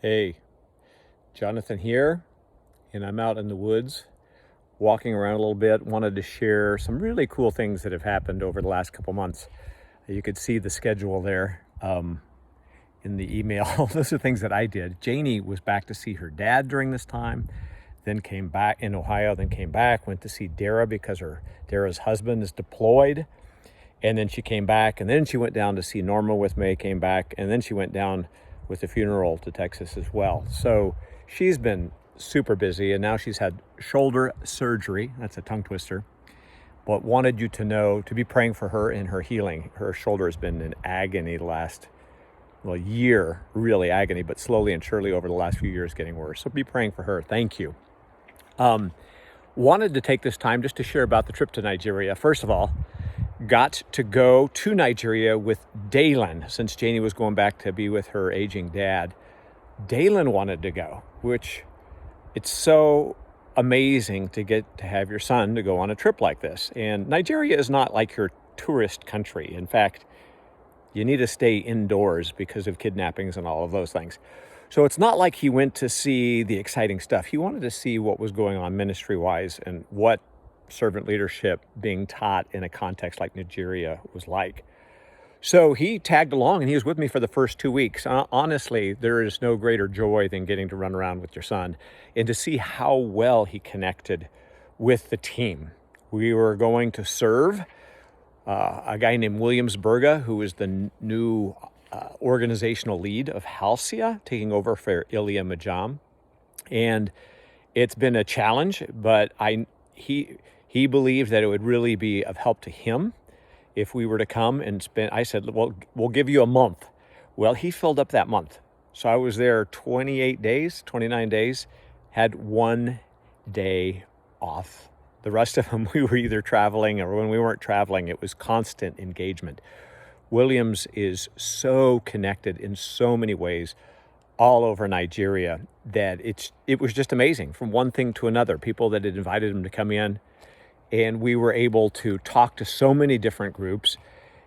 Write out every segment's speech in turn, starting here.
Hey, Jonathan here, and I'm out in the woods walking around a little bit. Wanted to share some really cool things that have happened over the last couple months. You could see the schedule there in the email. Those are things that I did. Janie was back to see her dad during this time, then came back in Ohio, then came back, went to see Dara because Dara's husband is deployed. And then she came back, and then she went down to see Norma with me, came back, and then she went down with the funeral to Texas as well. So she's been super busy, and now she's had shoulder surgery. That's a tongue twister. But wanted you to know, to be praying for her in her healing. Her shoulder has been in agony the last, year, really agony, but slowly and surely over the last few years getting worse. So be praying for her. Thank you. Wanted to take this time just to share about the trip to Nigeria. First of all, got to go to Nigeria with Dalen since Janie was going back to be with her aging dad. Dalen wanted to go, which it's so amazing to get to have your son to go on a trip like this. And Nigeria is not like your tourist country. In fact, you need to stay indoors because of kidnappings and all of those things. So it's not like he went to see the exciting stuff. He wanted to see what was going on ministry-wise and what servant leadership being taught in a context like Nigeria was like. So he tagged along and he was with me for the first 2 weeks. Honestly, there is no greater joy than getting to run around with your son and to see how well he connected with the team. We were going to serve a guy named Williams Berga, who is the new organizational lead of Halcyon, taking over for Ilya Majam. And it's been a challenge, but he believed that it would really be of help to him if we were to come and spend. I said, well, we'll give you a month. Well, he filled up that month. So I was there 28 days, 29 days, had 1 day off. The rest of them, we were either traveling, or when we weren't traveling, it was constant engagement. Williams is so connected in so many ways all over Nigeria that it was just amazing from one thing to another. People that had invited him to come in, and we were able to talk to so many different groups,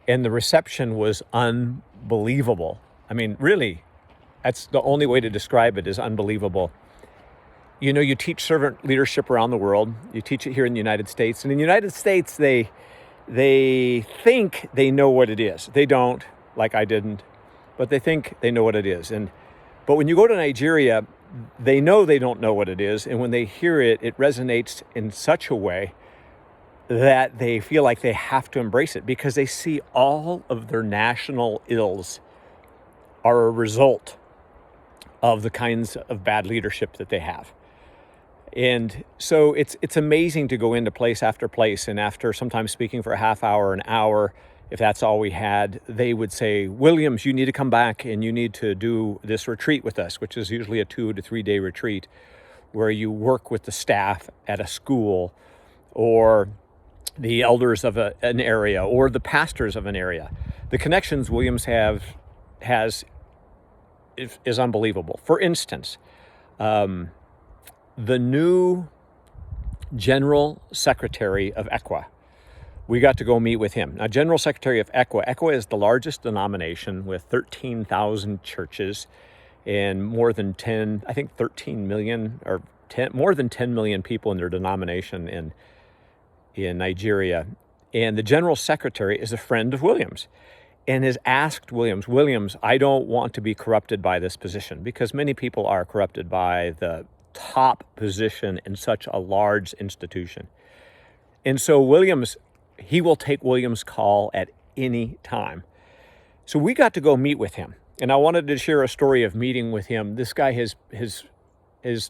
and the reception was unbelievable. I mean, really, that's the only way to describe it, is unbelievable. You know, you teach servant leadership around the world. You teach it here in the United States. And in the United States, they think they know what it is. They don't, like I didn't, but they think they know what it is. But when you go to Nigeria, they know they don't know what it is. And when they hear it, it resonates in such a way that they feel like they have to embrace it, because they see all of their national ills are a result of the kinds of bad leadership that they have. And so it's amazing to go into place after place, and after sometimes speaking for a half hour, an hour, if that's all we had, they would say, Williams, you need to come back and you need to do this retreat with us, which is usually a 2 to 3 day retreat where you work with the staff at a school, or the elders of an area, or the pastors of an area. The connections Williams has is unbelievable. For instance, the new General Secretary of ECWA, we got to go meet with him. Now, General Secretary of ECWA is the largest denomination with 13,000 churches and more than 13 million, or more than 10 million people in their denomination in Nigeria. And the General Secretary is a friend of Williams and has asked Williams, I don't want to be corrupted by this position, because many people are corrupted by the top position in such a large institution. And so Williams, he will take Williams' call at any time. So we got to go meet with him. And I wanted to share a story of meeting with him. This guy has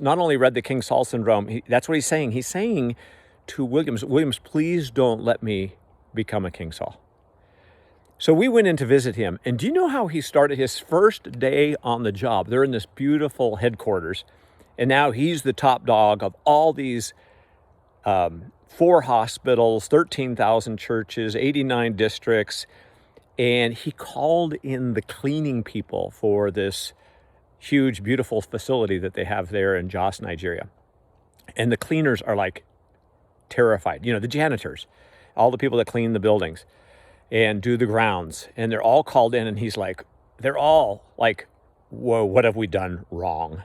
not only read the King Saul syndrome, that's what he's saying. He's saying to Williams, please don't let me become a King Saul. So we went in to visit him. And do you know how he started his first day on the job? They're in this beautiful headquarters. And now he's the top dog of all these 4 hospitals, 13,000 churches, 89 districts. And he called in the cleaning people for this huge, beautiful facility that they have there in Jos, Nigeria. And the cleaners are like terrified. You know, the janitors, all the people that clean the buildings and do the grounds. And they're all called in, and he's like, they're all like whoa, what have we done wrong?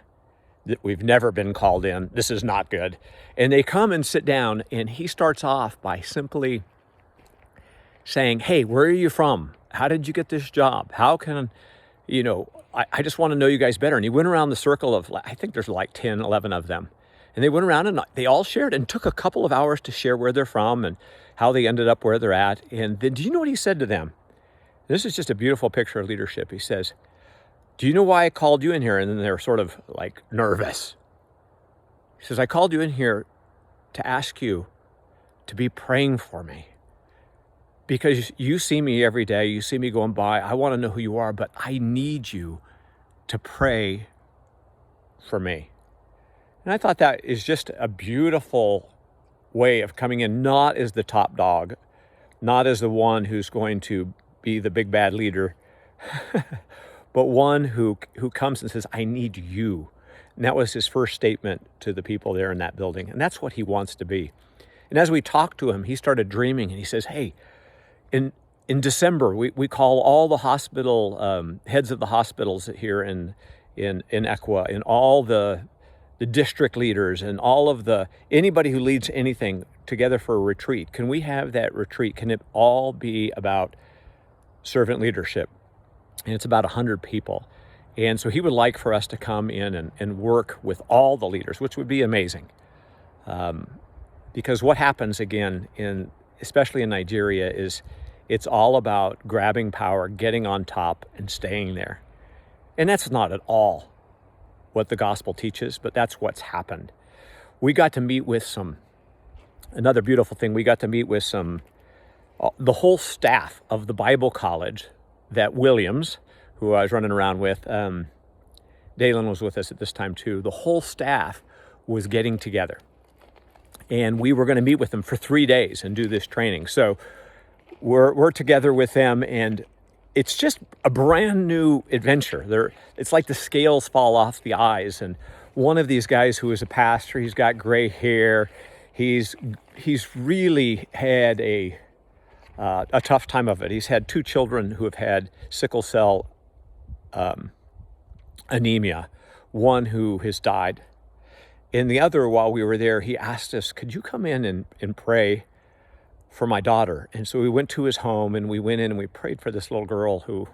That we've never been called in. This is not good. And they come and sit down, and he starts off by simply saying, hey, where are you from? How did you get this job? How can, I just want to know you guys better. And he went around the circle of, I think there's like 10, 11 of them. And they went around and they all shared and took a couple of hours to share where they're from and how they ended up where they're at. And then do you know what he said to them? This is just a beautiful picture of leadership. He says, do you know why I called you in here? And then they're sort of like nervous. He says, I called you in here to ask you to be praying for me. Because you see me every day, you see me going by, I want to know who you are, but I need you to pray for me. And I thought that is just a beautiful way of coming in, not as the top dog, not as the one who's going to be the big bad leader, but one who comes and says, I need you. And that was his first statement to the people there in that building. And that's what he wants to be. And as we talked to him, he started dreaming and he says, hey, in December, we call all the hospital heads of the hospitals here in Equa, and all the district leaders and all of anybody who leads anything together for a retreat. Can we have that retreat? Can it all be about servant leadership? And it's about 100 people. And so he would like for us to come in and work with all the leaders, which would be amazing. Because what happens again, especially in Nigeria, is it's all about grabbing power, getting on top, and staying there. And that's not at all what the gospel teaches, but that's what's happened. We got to meet with another beautiful thing, we got to meet with the whole staff of the Bible college that Williams, who I was running around with, Dalen was with us at this time too, the whole staff was getting together. And we were going to meet with them for 3 days and do this training. So we're together with them, and it's just a brand new adventure. It's like the scales fall off the eyes. And one of these guys who is a pastor, he's got gray hair. He's really had a tough time of it. He's had 2 children who have had sickle cell anemia, one who has died. And the other, while we were there, he asked us, could you come in and pray for my daughter? And so we went to his home, and we went in and we prayed for this little girl who,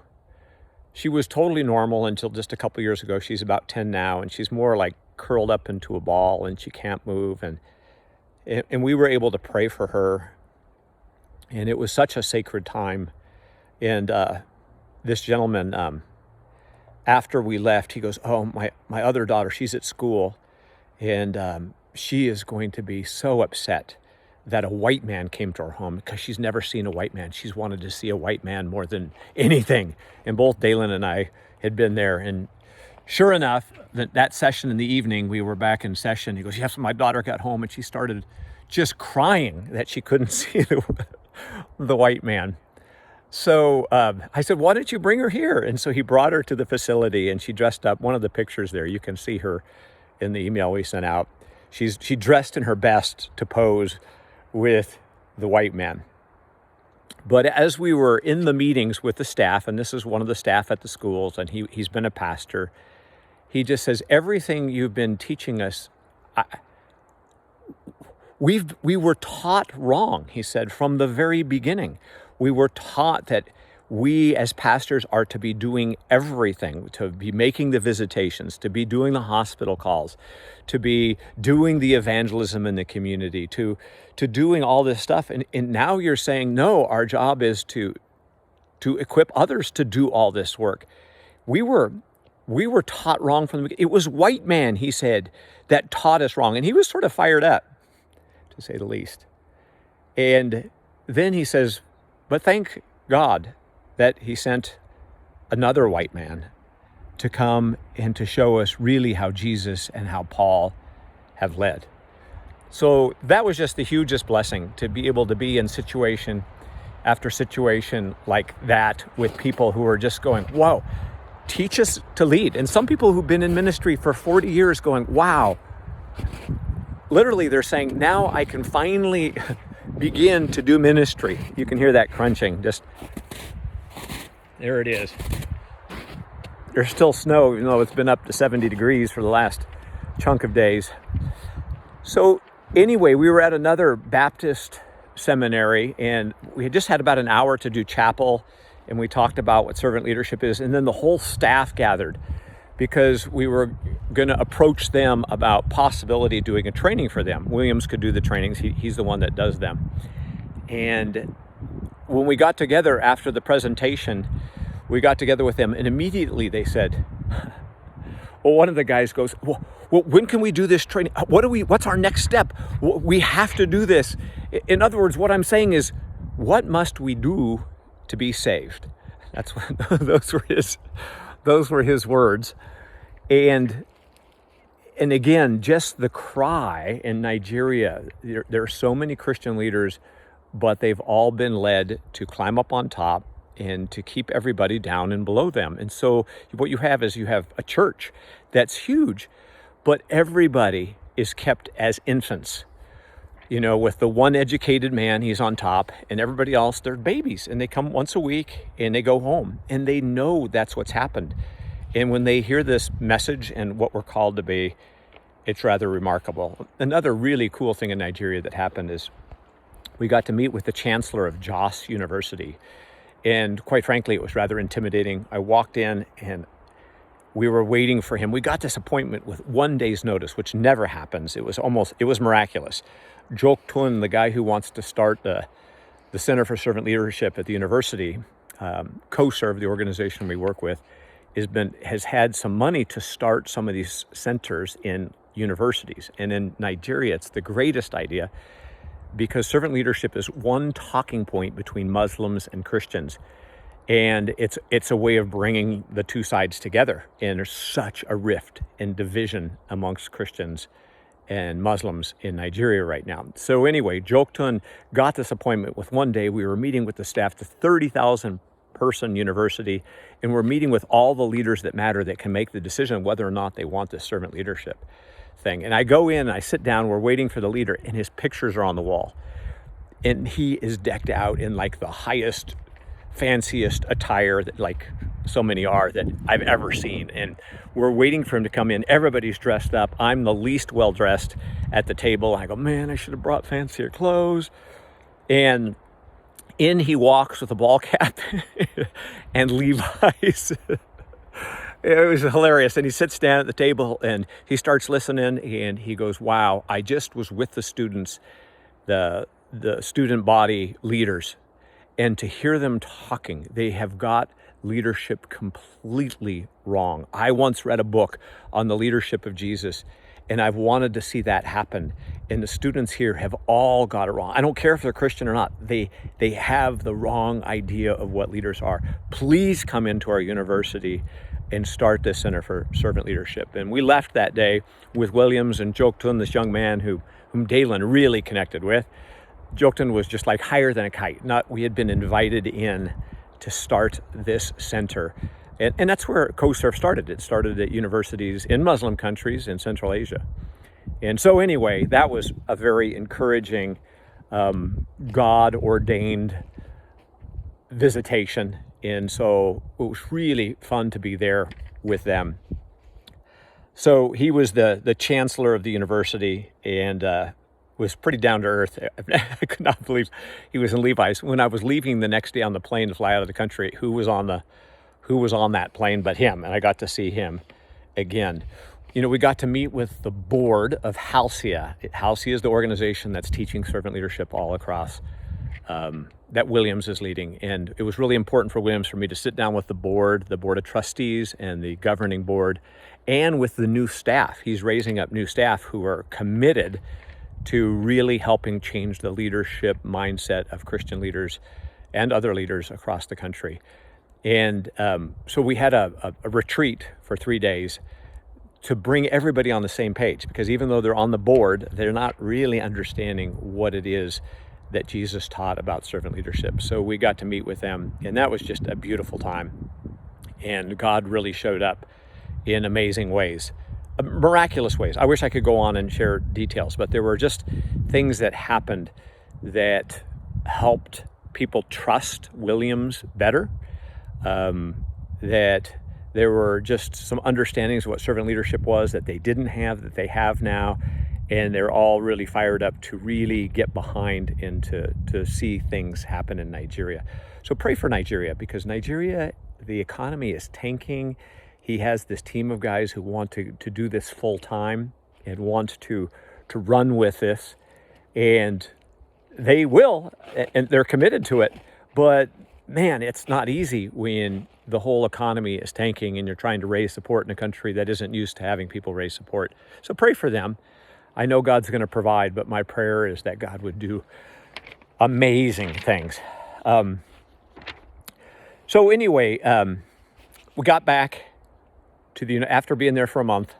she was totally normal until just a couple years ago. She's about 10 now, and she's more like curled up into a ball, and she can't move. And we were able to pray for her. And it was such a sacred time. And this gentleman, after we left, he goes, oh, my other daughter, she's at school, and she is going to be so upset that a white man came to her home, because she's never seen a white man. She's wanted to see a white man more than anything. And both Dalen and I had been there. And sure enough, that session in the evening, we were back in session. He goes, yes, my daughter got home, and she started just crying that she couldn't see the white man. So I said, why don't you bring her here? And so he brought her to the facility, and she dressed up. One of the pictures there, you can see her in the email we sent out. She dressed in her best to pose with the white man. But as we were in the meetings with the staff, and this is one of the staff at the schools, and he's been a pastor, he just says, everything you've been teaching us, we were taught wrong, he said, from the very beginning. We were taught that we as pastors are to be doing everything, to be making the visitations, to be doing the hospital calls, to be doing the evangelism in the community, to doing all this stuff. And now you're saying, no, our job is to equip others to do all this work. We were taught wrong from the beginning. It was white man, he said, that taught us wrong. And he was sort of fired up, to say the least. And then he says, but thank God that he sent another white man to come and to show us really how Jesus and how Paul have led. So that was just the hugest blessing, to be able to be in situation after situation like that with people who are just going, wow, teach us to lead. And some people who've been in ministry for 40 years going, wow, literally they're saying, now I can finally begin to do ministry. You can hear that crunching, just there it is. there's still snow, even though it's been up to 70 degrees for the last chunk of days. So anyway, we were at another Baptist seminary, and we had just had about an hour to do chapel, and we talked about what servant leadership is, and then the whole staff gathered because we were going to approach them about possibility of doing a training for them. Williams could do the trainings. He's the one that does them. And when we got together after the presentation, we got together with them, and immediately they said, well, one of the guys goes, well, when can we do this training? What's our next step? We have to do this. In other words, what I'm saying is, what must we do to be saved? That's what those were his words. And again, just the cry in Nigeria, there are so many Christian leaders, but they've all been led to climb up on top and to keep everybody down and below them. And so what you have is you have a church that's huge, but everybody is kept as infants. You know, with the one educated man, he's on top, and everybody else, they're babies, and they come once a week and they go home, and they know that's what's happened. And when they hear this message and what we're called to be, it's rather remarkable. Another really cool thing in Nigeria that happened is we got to meet with the chancellor of Jos University. And quite frankly, it was rather intimidating. I walked in and we were waiting for him. We got this appointment with 1 day's notice, which never happens. It was miraculous. Joktun, the guy who wants to start the Center for Servant Leadership at the university, COSERV, the organization we work with, has had some money to start some of these centers in universities. And in Nigeria, it's the greatest idea because servant leadership is one talking point between Muslims and Christians. And it's a way of bringing the two sides together. And there's such a rift and division amongst Christians and Muslims in Nigeria right now. So anyway, Joktun got this appointment with 1 day. We were meeting with the staff, the 30,000 person university, and we're meeting with all the leaders that matter that can make the decision whether or not they want this servant leadership thing. And I go in and I sit down, we're waiting for the leader, and his pictures are on the wall. And he is decked out in like the highest, fanciest attire that like so many are that I've ever seen. And we're waiting for him to come in. Everybody's dressed up. I'm the least well dressed at the table. I go, man, I should have brought fancier clothes. And in he walks with a ball cap and Levi's. It was hilarious. And he sits down at the table and he starts listening and he goes, wow, I just was with the students, the student body leaders, and to hear them talking, they have got leadership completely wrong. I once read a book on the leadership of Jesus, and I've wanted to see that happen. And the students here have all got it wrong. I don't care if they're Christian or not. They have the wrong idea of what leaders are. Please come into our university and start this Center for Servant Leadership. And we left that day with Williams and Joktun, this young man whom Dalen really connected with. Joktun was just like higher than a kite. We had been invited in to start this center. And that's where COSERV started. It started at universities in Muslim countries in Central Asia. And so anyway, that was a very encouraging, God-ordained visitation. And so it was really fun to be there with them. So he was the chancellor of the university and was pretty down to earth. I could not believe he was in Levi's. When I was leaving the next day on the plane to fly out of the country, who was on that plane but him? And I got to see him again. You know, we got to meet with the board of Halcia. Halcia is the organization that's teaching servant leadership all across, that Williams is leading. And it was really important for Williams for me to sit down with the board of trustees and the governing board, and with the new staff. He's raising up new staff who are committed to really helping change the leadership mindset of Christian leaders and other leaders across the country. And so we had a retreat for 3 days to bring everybody on the same page, because even though they're on the board, they're not really understanding what it is that Jesus taught about servant leadership. So we got to meet with them, and that was just a beautiful time. And God really showed up in amazing ways, miraculous ways. I wish I could go on and share details, but there were just things that happened that helped people trust Williams better, that There were just some understandings of what servant leadership was that they didn't have, that they have now. And they're all really fired up to really get behind and to see things happen in Nigeria. So pray for Nigeria, because Nigeria, the economy is tanking. He has this team of guys who want to do this full time and want to run with this. And they will, and they're committed to it. But man, it's not easy when the whole economy is tanking and you're trying to raise support in a country that isn't used to having people raise support. So pray for them. I know God's going to provide, but my prayer is that God would do amazing things. So anyway, we got back to after being there for a month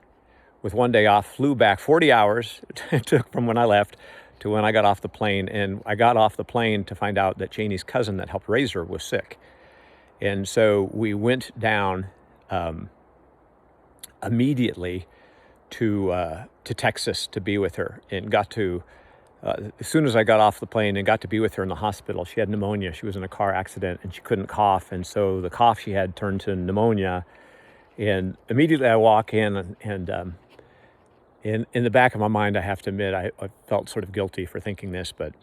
with one day off, flew back 40 hours it took from when I left to when I got off the plane. And I got off the plane to find out that Janie's cousin that helped raise her was sick. And so we went down immediately to Texas to be with her, and got to, as soon as I got off the plane and got to be with her in the hospital, she had pneumonia. She was in a car accident and she couldn't cough. And so the cough she had turned to pneumonia. And immediately I walk in and in the back of my mind, I have to admit, I felt sort of guilty for thinking this, but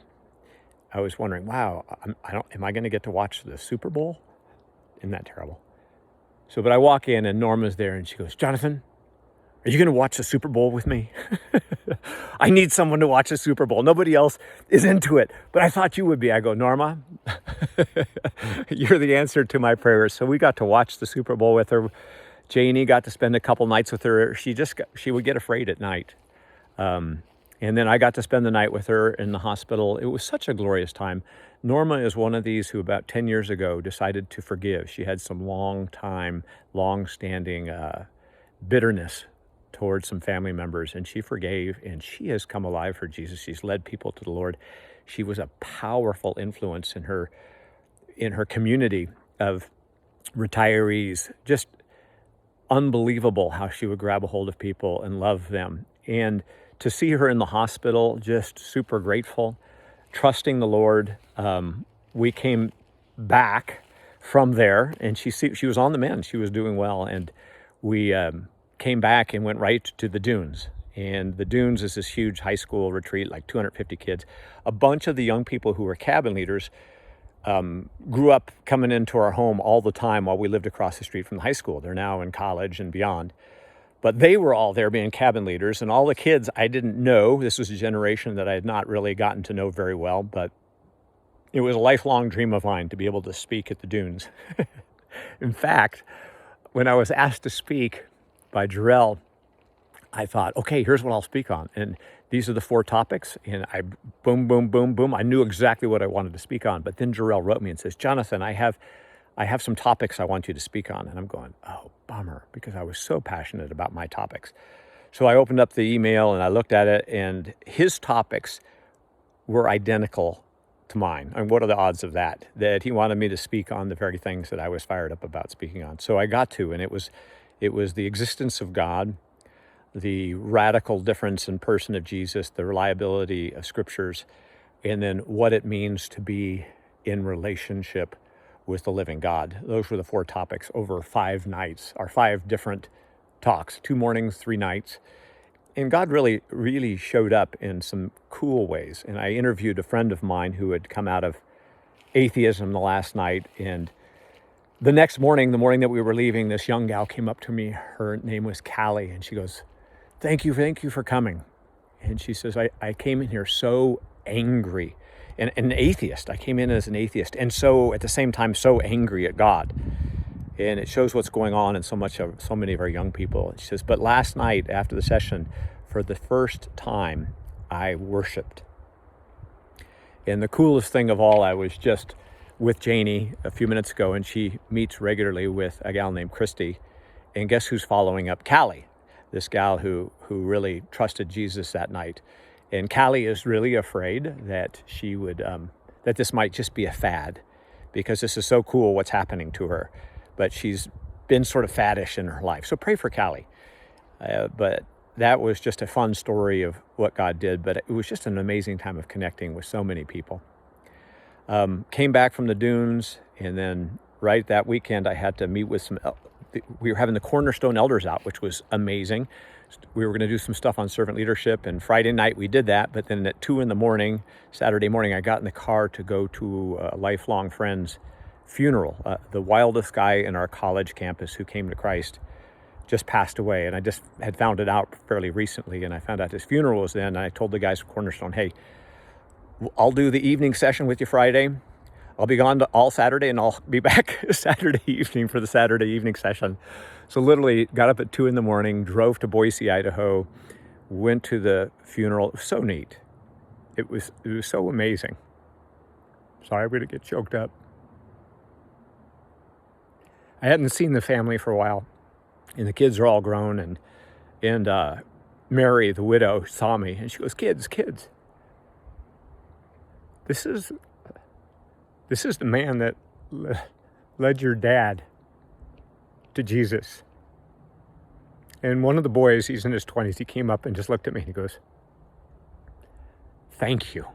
I was wondering, wow, am I going to get to watch the Super Bowl? Isn't that terrible? So, but I walk in and Norma's there and she goes, Jonathan, are you going to watch the Super Bowl with me? I need someone to watch the Super Bowl. Nobody else is into it, but I thought you would be. I go, Norma, you're the answer to my prayers. So we got to watch the Super Bowl with her. Janie got to spend a couple nights with her. She would get afraid at night. And then I got to spend the night with her in the hospital. It was such a glorious time. Norma is one of these who about 10 years ago decided to forgive. She had some long-standing bitterness towards some family members, and she forgave, and she has come alive for Jesus. She's led people to the Lord. She was a powerful influence in her community of retirees. Just unbelievable how she would grab a hold of people and love them. And to see her in the hospital, just super grateful, trusting the Lord. We came back from there, and she was on the mend. She was doing well, and we came back and went right to the Dunes. And the Dunes is this huge high school retreat, like 250 kids. A bunch of the young people who were cabin leaders grew up coming into our home all the time while we lived across the street from the high school. They're now in college and beyond. But they were all there being cabin leaders, and all the kids I didn't know. This was a generation that I had not really gotten to know very well, but it was a lifelong dream of mine to be able to speak at the Dunes. In fact, when I was asked to speak by Jarrell, I thought, okay, here's what I'll speak on. And these are the 4 topics. And I boom, boom, boom, boom. I knew exactly what I wanted to speak on. But then Jarrell wrote me and says, Jonathan, I have some topics I want you to speak on. And I'm going, oh, bummer, because I was so passionate about my topics. So I opened up the email and I looked at it, and his topics were identical to mine. And what are the odds of that? That he wanted me to speak on the very things that I was fired up about speaking on. So I got to, and it was the existence of God, the radical difference in person of Jesus, the reliability of scriptures, and then what it means to be in relationship with the living God. Those were the 4 topics over 5 nights, or 5 different talks, 2 mornings, 3 nights. And God really, really showed up in some cool ways. And I interviewed a friend of mine who had come out of atheism the last night, and the next morning, the morning that we were leaving, this young gal came up to me. Her name was Callie, and she goes, thank you for coming. And she says, I came in here so angry, and an atheist. I came in as an atheist, and so at the same time, so angry at God. And it shows what's going on in so many of our young people. And she says, but last night after the session, for the first time, I worshiped. And the coolest thing of all, I was just with Janie a few minutes ago, and she meets regularly with a gal named Christy. And guess who's following up? Callie, this gal who really trusted Jesus that night. And Callie is really afraid that she would, that this might just be a fad, because this is so cool what's happening to her. But she's been sort of faddish in her life. So pray for Callie. But that was just a fun story of what God did. But it was just an amazing time of connecting with so many people. Came back from the Dunes, and then right that weekend I had to meet with some we were having the Cornerstone Elders out, which was amazing. We were going to do some stuff on servant leadership, and Friday night we did that. But then at 2 a.m, Saturday morning, I got in the car to go to a lifelong friend's funeral. The wildest guy in our college campus who came to Christ just passed away, and I just had found it out fairly recently, and I found out his funeral was then, and I told the guys from Cornerstone, hey, I'll do the evening session with you Friday. I'll be gone all Saturday, and I'll be back Saturday evening for the Saturday evening session. So literally got up at 2 a.m, drove to Boise, Idaho, went to the funeral. It was so neat. It was so amazing. Sorry, I'm going to get choked up. I hadn't seen the family for a while, and the kids are all grown, and Mary, the widow, saw me, and she goes, kids. This is the man that led your dad to Jesus. And one of the boys, he's in his 20s, he came up and just looked at me and he goes, thank you.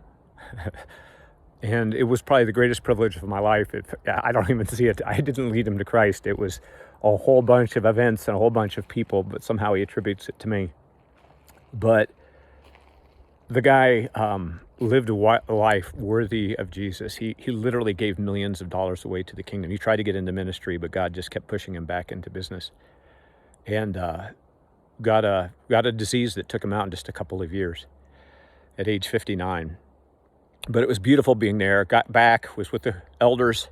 And it was probably the greatest privilege of my life. I don't even see it. I didn't lead him to Christ. It was a whole bunch of events and a whole bunch of people, but somehow he attributes it to me. But the guy lived a life worthy of Jesus. He literally gave millions of dollars away to the kingdom. He tried to get into ministry, but God just kept pushing him back into business. And got a disease that took him out in just a couple of years at age 59. But it was beautiful being there. Got back, was with the elders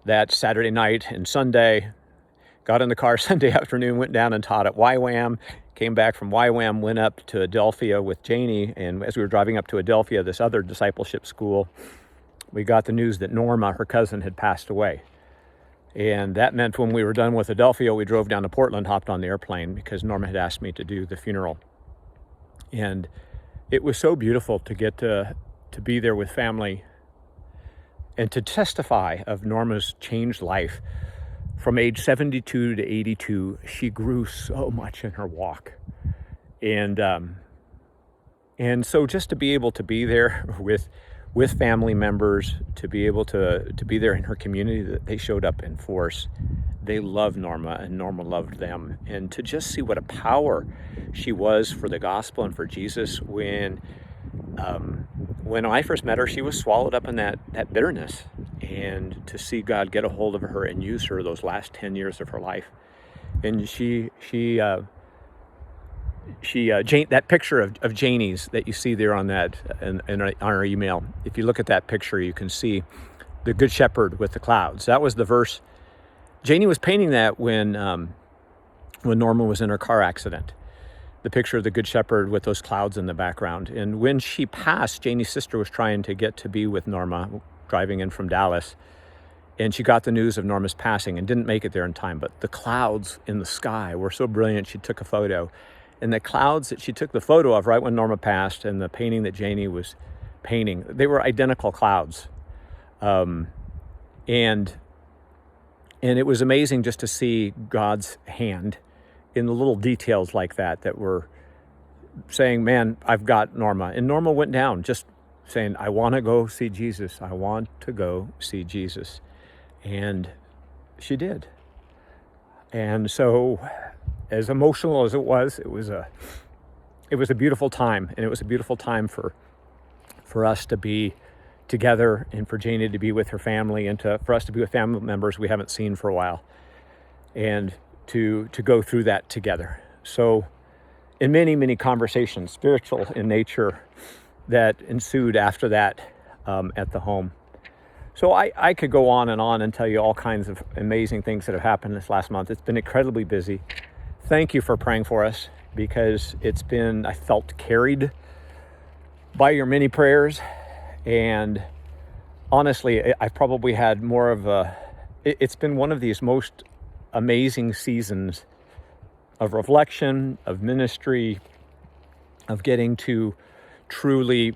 that Saturday night and Sunday. Got in the car Sunday afternoon, went down and taught at YWAM. Came back from YWAM, went up to Adelphia with Janie. And as we were driving up to Adelphia, this other discipleship school, we got the news that Norma, her cousin, had passed away. And that meant when we were done with Adelphia, we drove down to Portland, hopped on the airplane because Norma had asked me to do the funeral. And it was so beautiful to get to be there with family and to testify of Norma's changed life. From age 72 to 82, she grew so much in her walk. And so just to be able to be there with family members, to be able to be there in her community, that they showed up in force. They loved Norma and Norma loved them. And to just see what a power she was for the gospel and for Jesus. When I first met her, she was swallowed up in that bitterness. And to see God get a hold of her and use her those last 10 years of her life. And that picture of Janie's that you see there on that on our email, if you look at that picture, you can see the Good Shepherd with the clouds. That was the verse. Janie was painting that when Norma was in her car accident. The picture of the Good Shepherd with those clouds in the background. And when she passed, Janie's sister was trying to get to be with Norma, driving in from Dallas. And she got the news of Norma's passing and didn't make it there in time. But the clouds in the sky were so brilliant, she took a photo. And the clouds that she took the photo of right when Norma passed and the painting that Janie was painting, they were identical clouds. And it was amazing just to see God's hand in the little details like that were saying, man, I've got Norma. And Norma went down just saying, I want to go see Jesus. I want to go see Jesus. And she did. And so as emotional as it was a beautiful time. And it was a beautiful time for us to be together and for Janie to be with her family and for us to be with family members we haven't seen for a while. And to go through that together. So in many, many conversations, spiritual in nature, that ensued after that at the home. So I could go on and tell you all kinds of amazing things that have happened this last month. It's been incredibly busy. Thank you for praying for us, because I felt carried by your many prayers. And honestly, I probably had more of it's been one of these most amazing seasons of reflection, of ministry, of getting to truly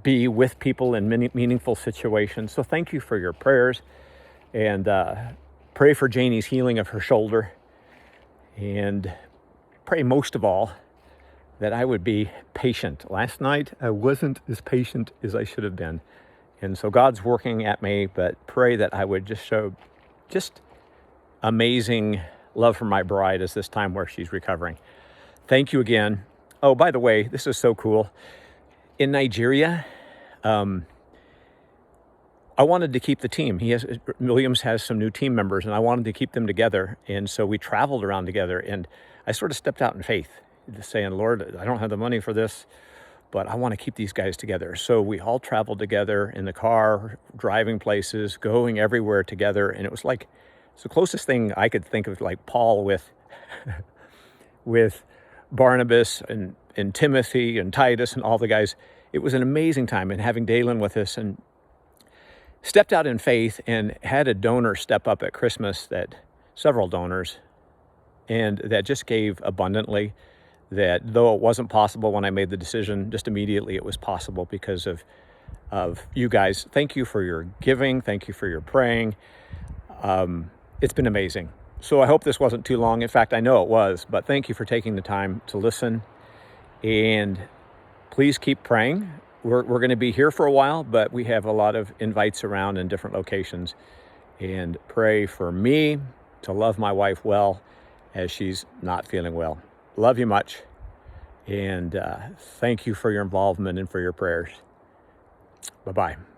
be with people in many meaningful situations. So thank you for your prayers, and pray for Janie's healing of her shoulder, and pray most of all that I would be patient. Last night, I wasn't as patient as I should have been. And so God's working at me, but pray that I would just show amazing love for my bride is this time where she's recovering. Thank you again. Oh, by the way, this is so cool. In Nigeria, I wanted to keep the team. Williams has some new team members, and I wanted to keep them together. And so we traveled around together, and I sort of stepped out in faith, saying, Lord, I don't have the money for this, but I want to keep these guys together. So we all traveled together in the car, driving places, going everywhere together. And it was like, it's the closest thing I could think of, like Paul with, with Barnabas and Timothy and Titus and all the guys. It was an amazing time, and having Dalen with us, and stepped out in faith and had a donor step up at Christmas, several donors, and that just gave abundantly, that though it wasn't possible when I made the decision, just immediately it was possible because of you guys. Thank you for your giving. Thank you for your praying. It's been amazing. So I hope this wasn't too long. In fact, I know it was, but thank you for taking the time to listen, and please keep praying. We're going to be here for a while, but we have a lot of invites around in different locations. And pray for me to love my wife well as she's not feeling well. Love you much. And thank you for your involvement and for your prayers. Bye-bye.